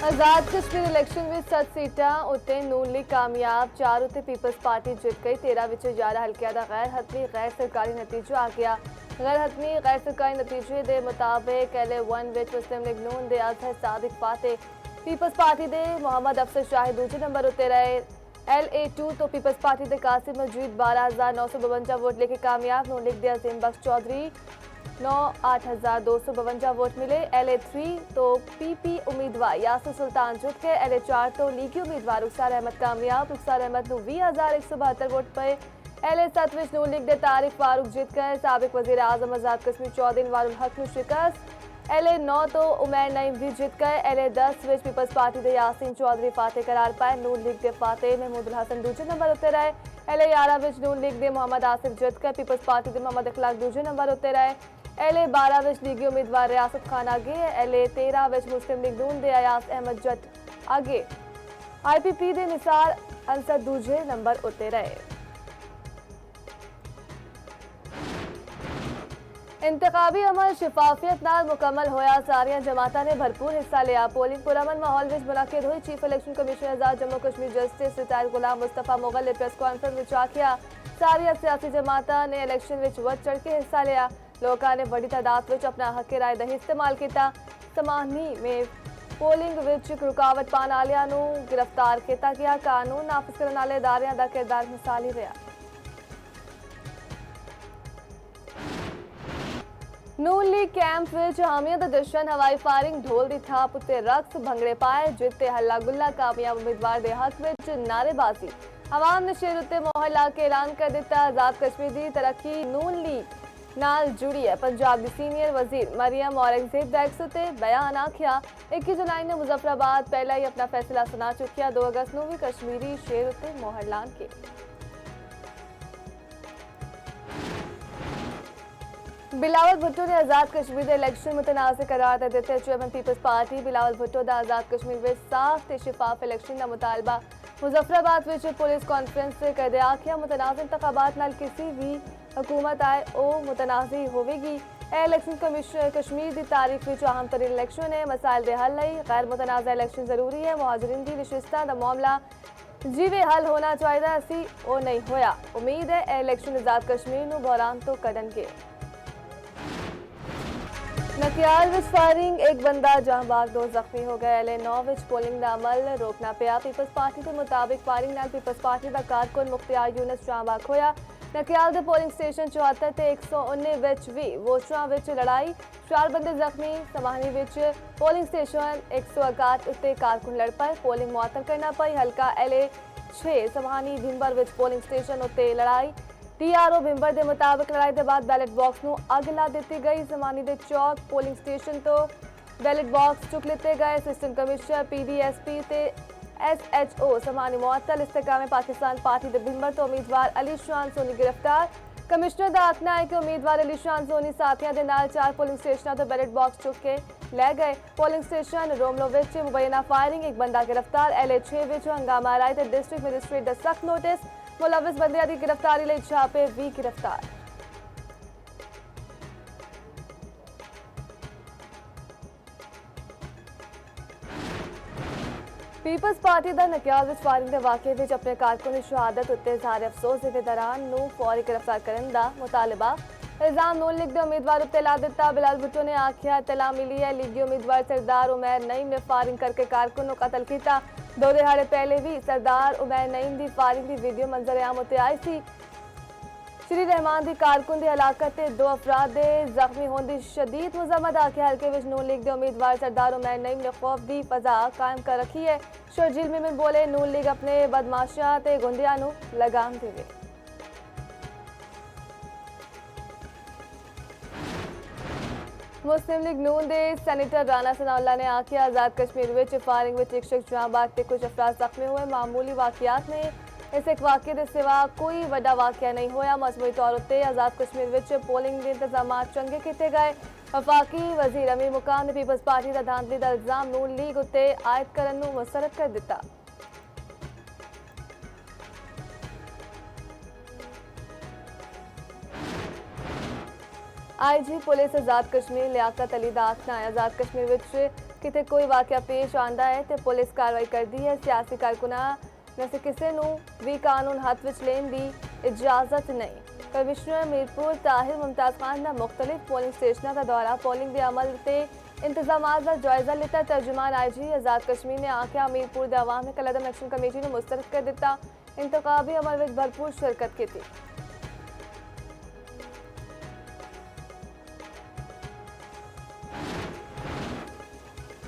आजाद Kashmir election में 7 सीटां उत्ते नून league कामयाब, 4 उत्ते पीपल्स पार्टी जित गई। 13 विच 11 हल्कियां दा गैर हतमी गैर सरकारी नतीजा आ गया। गैर हतमी गैर सरकारी नतीजे के मुताबिक LA1 विच मुस्लिम लीग नून दे अजहर सादिक फाते, पीपल्स पार्टी दे मोहम्मद अफसर शाही दूजे नंबर उत्ते रहे। LA2 तो पीपल्स पार्टी दे कासिम मजीद 12,952 वोट लेके कामयाब। नून लीग दे अजीम बख्श चौधरी 8,252 वोट मिले। LA3 तो PP उम्मीदवार यासिर सुल्तान जुट के। LA4 तो लीगी उम्मीदवार रुखसार अहमद कामयाब, रुखसार अहमद को 20,172 वोट पे। LA7 विच नून लीग दे तारिक फारूक जीत गए। साबिक वजीर आजम आजाद कश्मीर चौधरी अनवारुल हक नूं शिकस्त। LA9 तो उमैर नईम भी जीत गए। LA10 विच पीपल्स पार्टी दे यासीन चौधरी फाते करार पाए। नून लीग दे फाते महमूदुल हसन दूजे नंबर उत्ते रहे। LA11 विच नून लीग दे मोहम्मद आसिफ जीत गए। पीपल्स पार्टी दे मोहम्मद इखलाक दूजे नंबर उत्ते रहे। LA12 विच लीगी उम्मीदवार रियासत खान आगे। LA13 विच मुस्लिम लीग नून दे अयास अहमद जट आगे। IPP दे निसार अंसर दूजे नंबर उत्ते रहे। इंतखाबी अमल शिफाफियत नाल मुकम्मल होया, सारियां जमातां ने भरपूर हिस्सा लिया। पोलिंग पुरअमन माहौल विच मुनक्किद हुई। चीफ इलेक्शन कमिश्नर आजाद जम्मू कश्मीर जस्टिस रिटायर्ड गुलाम मुस्तफा मुगल ने प्रेस कॉन्फ्रेंस विच आखिया, सारियां सियासी जमातां ने इलेक्शन विच वध चढ़ के हिस्सा लिया। लोकां ने बड़ी तादाद विच अपना हक राय दही इस्तेमाल किया। समानी में पोलिंग विच रुकावट पाने वालियां नूं गिरफ्तार किया गया। कानून नाफिज करने वाले इदारियां दा किरदार मिसाली रहा। नून लीग कैंप विच हामियत जश्न, हवाई फायरिंग, ढोल दी थाप उत्ते रक्स, भंगड़े पाए, जिते हल्ला गुल्ला, कामयाब उम्मीदवार दे हक विच नारेबाजी। अवाम ने शेर उत्ते मोहर ला के ऐलान कर दिता। आजाद कश्मीर दी तरक्की नून लीग नाल जुड़ी है। पंजाब दी सीनियर वजीर मरियम औरंगजेब दा एक उत्ते बयान आखिया, 21 जुलाई ने मुजफ्फराबाद पहला ही अपना फैसला सुना चुकिया। 2 अगस्त नूं भी कश्मीरी शेर उत्ते मोहर लान के। बिलावल भुट्टो ने आजाद कश्मीर के इलेक्शन मुतनाज़ करार दे दिते। Chairman people's party Bilawal Bhutto का आजाद कश्मीर में साफ ते शिफाफ इलेक्शन का मुतालबा मुजफ्फराबाद विच पुलिस कॉन्फ्रेंस से कर दे। आखिया, मुतनाज़ इंतखाबात नाल किसी भी हुकूमत आए ओ मुतनाज़ी होवेगी। इलेक्शन कमीशन कश्मीर की तारीख विच अहम तरीन इलेक्शन है। मसाइल दे हल लई गैर मुतनाज़ा इलेक्शन जरूरी है। मुहाजिरीन की नशिस्तां दा मामला जिवें हल होना चाहिए, असी ओ नहीं होया। उम्मीद है इलेक्शन आजाद कश्मीर नूं बहरान तो कढणगे। नकियाल विच फायरिंग, एक बंदा जहां बाग 2 जख्मी हो गए। LA9 विच पोलिंग का अमल रोकना पिया। पीपल्स पार्टी के मुताबिक फायरिंग नाल पीपल्स पार्टी का कारकुन मुख्तियार यूनिस जहां बाग होया। नकियाल के पोलिंग स्टेशन 74 ते 119 विच भी वोटरां विच लड़ाई, 4 बंदे जख्मी। समानी विच पोलिंग स्टेशन 161 उत्ते कारकुन लड़ पाए, पोलिंग मुअत्तल करना पई। हल्का LA6 समानी भिंबर विच पोलिंग स्टेशन उत्ते लड़ाई। TRO भिंबर के मुताबिक लड़ाई के बाद बैलेट बॉक्स नूं अग ला दी गई। समानी दे चौक पोलिंग स्टेशन तो बैलेट बॉक्स चुक लिते गए। सिस्टम कमिश्नर PDSP ते SHO समानी मुअत्तल। इस्तेकाम पाकिस्तान पार्टी दे भिंबर तो उम्मीदवार अली शान सोनी गिरफ्तार। कमिश्नर का आखना है कि उम्मीदवार अली शान सोनी साथियों के नाल 4 पोलिंग स्टेशनों तो बैलेट बॉक्स चुक के लै गए। पोलिंग स्टेशन रोमलो विच मुबैना फायरिंग, एक बंदा गिरफ्तार। LA6 विच हंगामा राय ते डिस्ट्रिक्ट मजिस्ट्रेट दा सख्त नोटिस, मुलविस बंदियां दी गिरफ्तारी लई छापे भी गिरफ्तार। पीपल्स पार्टी का नकियाल विच फायरिंग के वाक़े विच अपने कारकुन की शहादत उत्ते इज़हार अफसोस दे दौरान नूं फौरी गिरफ्तार करने का मुतालबा इल्जाम नून लीग के उम्मीदवार उत्ते ला दिता। बिलाल भुट्टो ने आखिया, इतला मिली है लीगी उम्मीदवार सरदार उमैर नईम ने फायरिंग करके कारकुन को कतल किया। 2 दिहाड़े पहले भी सरदार उमैर नईम की फायरिंग की वीडियो मंजर आम उत्ते आई सी। श्री रहमान की कारकुन की हलाकत ते 2 अफराद के जख्मी होने की शदीद मजम्मत। आखिया, हल्के विच नून लीग के उम्मीदवार सरदार उमैर नईम ने खौफ की फजा कायम कर रखी है। शर्जील मिमिन बोले, नून लीग अपने बदमाशियां ते गुंडियां नूं लगाम देवे। मुस्लिम लीग नून के सैनेटर राना सनाउल्ला ने आखिया, आजाद कश्मीर विच फायरिंग विच एक शख्स जहां बाग ते कुछ अफराद जख्मी हुए। मामूली वाकियात ने इस एक वाक़े के सिवा कोई वड्डा वाक़या नहीं होया। मजमूई तौर उत्ते आजाद कश्मीर विच पोलिंग के इंतजाम चंगे किए गए। वफाकी वजीर अमीर मुकाम ने पीपल्स पार्टी का धांधली का इल्जाम नून लीग उत्ते आयद करन नूं मुस्तरद कर दिता। IG पुलिस आजाद कश्मीर लियाकत अली दा आखना है, आजाद कश्मीर विच किते कोई वाकया पेश आंदा है तो पुलिस कार्रवाई करती है। सियासी कारकुनां में से किसी नूं भी कानून हथ विच लेण दी इजाजत नहीं। कमिश्नर मीरपुर ताहिर मुमताज खान ने मुख्तलिफ पोलिंग स्टेशनों का दौरा पोलिंग के अमल से इंतजामात का जायजा लिता। तर्जुमान IG आज़ाद कश्मीर ने आख्या मीरपुर दे अवाम ने कलदम एक्शन कमेटी ने मुस्तरद कर दिता। इंतखाबी अमल विच भरपूर शिरकत की थी।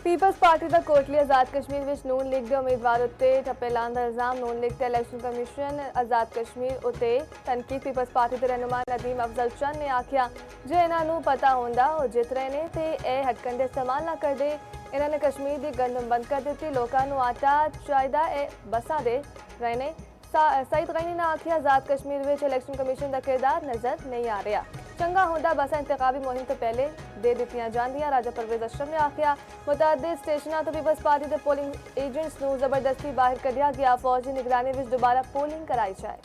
पीपल्स पार्टी का कोटली आज़ाद कश्मीर विच नून लीग के उम्मीदवार उत्ते ठप्पे लाने का इल्जाम। नून लीग के इलेक्शन कमीशन आज़ाद कश्मीर उत्ते तनकीद। पीपल्स पार्टी के रहनुमा नदीम अफजल चंद ने आख्या जे इन्हां नूं पता होंदा वो जित रहे ने ते ए हटकंडे इस्तेमाल ना कर दे। इन्होंने कश्मीर की गंदम बंद कर दी। लोगों को आटा चाहिदा ए बसा दे रहे ने। सईद गनी ने आख्या आज़ाद कश्मीर विच इलेक्शन कमीशन का किरदार नजर नहीं आ रहा। चंगा होंदा बसा इंतखाबी मुहिम तो पहले दे दित्तियां जांदियां। राजा परवेज अशरफ ने आख्या मुतअद्दिद स्टेशनां तो पीपल्स पार्टी के पोलिंग एजेंट्स नूं जबरदस्ती बाहर कढ़िया गया। फौजी निगरानी विच दोबारा पोलिंग कराई जाए।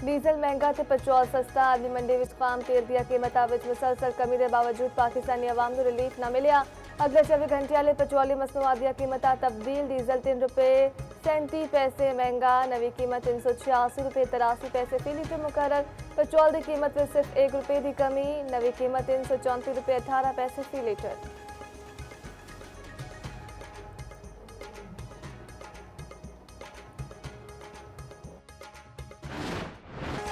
डीजल महंगा तो पेट्रोल सस्ता। आदमी मंडी विच खाम तेल दी कीमतां विच मुसलसल कमी के बावजूद पाकिस्तानी अवाम नूं रिलीफ न मिलिया। अगले 24 घंटे वाले पेट्रोलियम मसनूआत दी कीमतां तब्दील। डीजल ₹3.37 महंगा। नवी कीमत ₹386.83 फी लीटर मुकर्रर। पेट्रोल की कीमत में सिर्फ ₹1 की कमी। नवी कीमत ₹334.18 फी लीटर।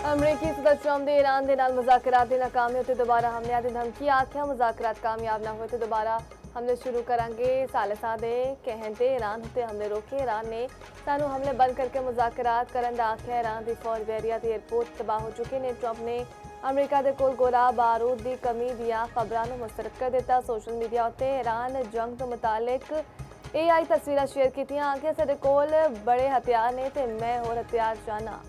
अमरीकी सदर ट्रंप ने ईरान के नाल मुज़ाकरात की नाकामी उत्ते दोबारा हमलियां दी धमकी। आख्या मुज़ाकरात कामयाब न होए तो दोबारा हमले शुरू करांगे। सालिसा दे कहते ईरान उत्ते हमले रोके। ईरान ने सानू हमले बंद करके मुज़ाकरात करन दा आख्या। ईरान की फौज बेरिया की एयरपोर्ट तबाह हो चुके ने। ट्रंप ने अमरीका के कोल गोला बारूद की कमी दियां खबरां नू मुस्तरद कर दिता। सोशल मीडिया उत्ते ईरान जंग तो मुतालिक AI तस्वीरां शेयर कीतियां। आख्या साडे कोल बड़े हथियार ने ते मैं होर हथियार चाहना।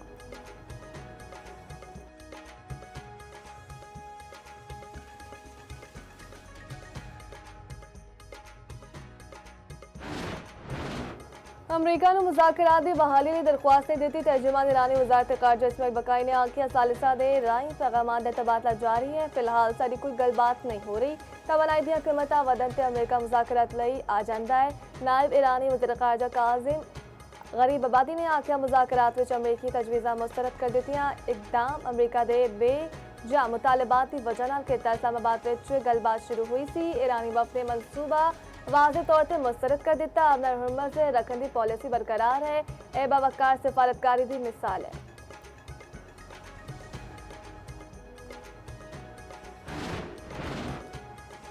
अमरीका ने मुज़ाकरात की बहाली की दरख्वास्त नहीं दी। तर्जुमान ईरानी वज़ारत ख़ारजा इस्माइल बकाई ने आख्या सालिसा दे राही पैगामात दा तबादला जारी है। फिलहाल साडी कोई गलबात नहीं हो रही। तवानाई दी कीमतां वधन ते अमरीका मुज़ाकरात लई आ जांदा है। नायब ईरानी वज़ीर ख़ारजा काज़िम गरीब आबादी ने आख्या मुज़ाकरात विच अमरीकी तजवीज़ां मुस्तरद कर दित्तियां। इकदाम अमरीका दे बेजा मुतालबात की वजह नाल कीता। इस्लामाबाद विच गलबात शुरू हुई सी। ईरानी वफ़द ने मनसूबा वाज़े तौर पर मुस्तरद कर दिता। अपना हुर्मत से रखने की पॉलिसी बरकरार है। ए बावकार सिफारतकारी की मिसाल है।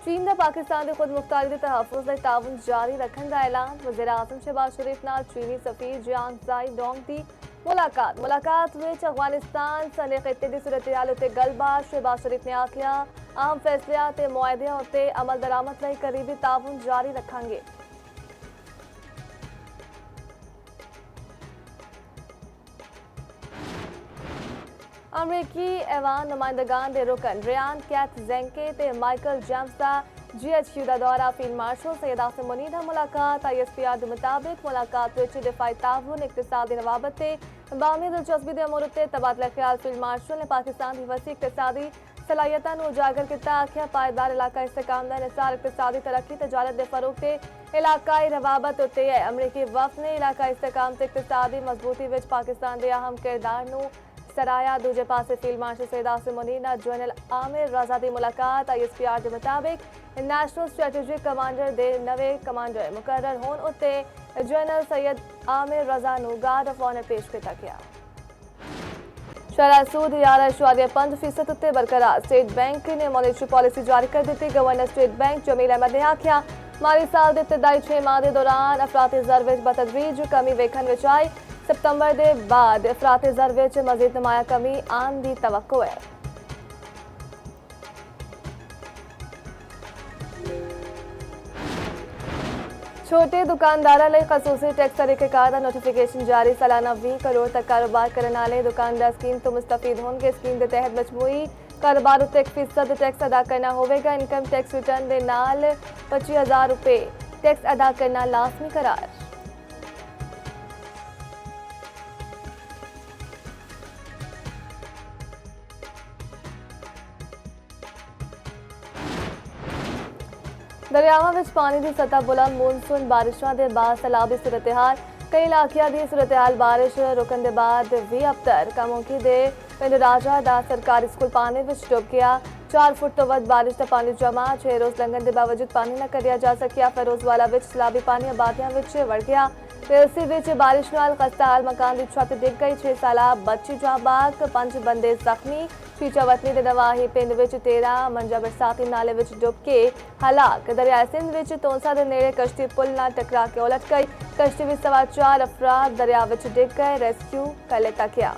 चीन ने पाकिस्तान की खुद मुख्तारी के तहफ़्फ़ुज़ लई ताउन जारी रखने का ऐलान। वज़ीर आज़म शहबाज शरीफ नाल चीनी सफ़ीर जियांग ज़ाई डोंग की मुलाकात विच अफगानिस्तान सने खिते की सूरत हाल उत्ते गलबात। शहबाज शरीफ ने आख्या अहम फैसलियां ते मुआहदियां उत्ते अमल दरामद लई करीबी ताउन जारी रखांगे। अमरीकी ऐवान नुमाइंदगान दे रुकन रियान कैथ ज़ेंके ते माइकल जेम्स दा GHQ का दौरा। फील्ड मार्शल सैयद आसिम मुनीर दा मुलाकात। ISPR के मुताबिक मुलाकात विच दिफाई ताउन इक़्तिसादी रवाबत ते बामी दिलचस्पी के अमूर उत्ते तबादला ख्याल। फील्ड मार्शल ने पाकिस्तान की वसी इक़्तिसादी सलाहियतां नूं उजागर किया। आख्या पायदार इलाका इस्तेहकाम दा निसार इक़्तिसादी तरक्की तजारत के फरोग ते इलाकाई रवाबत उत्ते है। अमरीकी वफ़द ने इलाकाई इस्तेहकाम ते इक़्तिसादी मजबूती विच पाकिस्तान के अहम किरदार नूं सराया। दूजे पासे फील्ड मार्शल सैयद आसिम मुनीर नाल जनरल आमिर रज़ा की मुलाकात। ISPR के मुताबिक नेशनल स्ट्रैटेजिक कमांडर दे नवे कमांडर मुकर्रर होने उत्ते जनरल सैयद आमिर रज़ा नूं गार्ड ऑफ ऑनर पेश किया गया। शरह सूद 11.5% उत्ते बरकरार। स्टेट बैंक ने मॉनेटरी पॉलिसी जारी कर दी। Governor state bank Jamil Ahmad ने आख्या माली साल के इब्तदाई 6 माह के दौरान अफराती ज़र विच बतदरीज कमी वेखण विच आई। सितंबर के बाद अफराती ज़र विच मज़ीद नुमाया कमी आन की तवक्को है। छोटे दुकानदारों लिए खसूसी टैक्स तरीक़ेकार का नोटिफिकेशन जारी। सालाना 20 करोड़ तक कारोबार करने वाले दुकानदार स्कीम तो मुस्तफीद होंगे। स्कीम के तहत मजमूई कारोबार उत्ते 1% टैक्स अदा करना होगा। इनकम टैक्स रिटर्न के नाल ₹25,000 टैक्स अदा करना लाजमी करार। ਦਰਿਆਵਾਂ ਵਿੱਚ ਪਾਣੀ ਦੀ ਸਤ੍ਹਾ ਬੁਲੰਦ, ਮੌਨਸੂਨ ਬਾਰਿਸ਼ਾਂ ਦੇ ਬਾਅਦ ਸੈਲਾਬੀ ਸੂਰਤ-ਏ-ਹਾਲ। ਕਈ ਇਲਾਕਿਆਂ ਦੀ ਸੂਰਤ-ਏ-ਹਾਲ ਬਾਰਿਸ਼ ਰੁਕਣ ਦੇ ਬਾਅਦ ਵੀ ਅਬਤਰ। ਕਮੋਕੀ ਦੇ ਪਿੰਡ ਰਾਜਾ ਦਾ ਸਰਕਾਰੀ ਸਕੂਲ ਪਾਣੀ ਵਿੱਚ ਡੁੱਬ ਗਿਆ। 4 ਫੁੱਟ ਤੋਂ ਵੱਧ ਬਾਰਿਸ਼ ਦਾ ਪਾਣੀ ਜਮ੍ਹਾਂ। 6 ਰੋਜ਼ ਲੰਘਣ ਦੇ ਬਾਵਜੂਦ ਪਾਣੀ ਨਾ ਕੱਢਿਆ ਜਾ ਸਕਿਆ। ਫਿਰੋਜ਼ਵਾਲਾ ਵਿੱਚ ਸੈਲਾਬੀ ਪਾਣੀ ਆਬਾਦੀਆਂ ਵਿੱਚ ਵੜ ਗਿਆ। ਰੇਲਸੀ ਵਿੱਚ ਬਾਰਿਸ਼ ਨਾਲ ਖਸਤਾ-ਹਾਲ ਮਕਾਨ ਦੀ ਛੱਤ ਡਿੱਗ ਗਈ। 6 ਸਾਲਾ ਬੱਚੀ ਜਾਂ ਬਾਗ, 5 ਬੰਦੇ ਜ਼ਖਮੀ। ਸ਼ੀਚਾ ਵਤਨੀ ਦੇ ਨਵਾਹੀ ਪਿੰਡ ਵਿੱਚ 13 ਮੰਜਾ ਬਰਸਾਤੀ ਨਾਲੇ ਵਿੱਚ ਡੁੱਬ ਕੇ ਹਲਾਕ। ਦਰਿਆ ਸਿੰਧ ਵਿੱਚ ਤੌਂਸਾ ਦੇ ਨੇੜੇ ਕਸ਼ਤੀ ਪੁਲ ਨਾਲ ਟਕਰਾ ਕੇ ਉਲਟ ਗਈ। ਕਸ਼ਤੀ ਵਿੱਚ ਸਵਾਰ 4 ਅਫਰਾਦ ਦਰਿਆ ਵਿੱਚ ਡਿੱਗ ਗਏ। ਰੈਸਕਿਊ ਕਰ ਲਿੱਤਾ ਗਿਆ।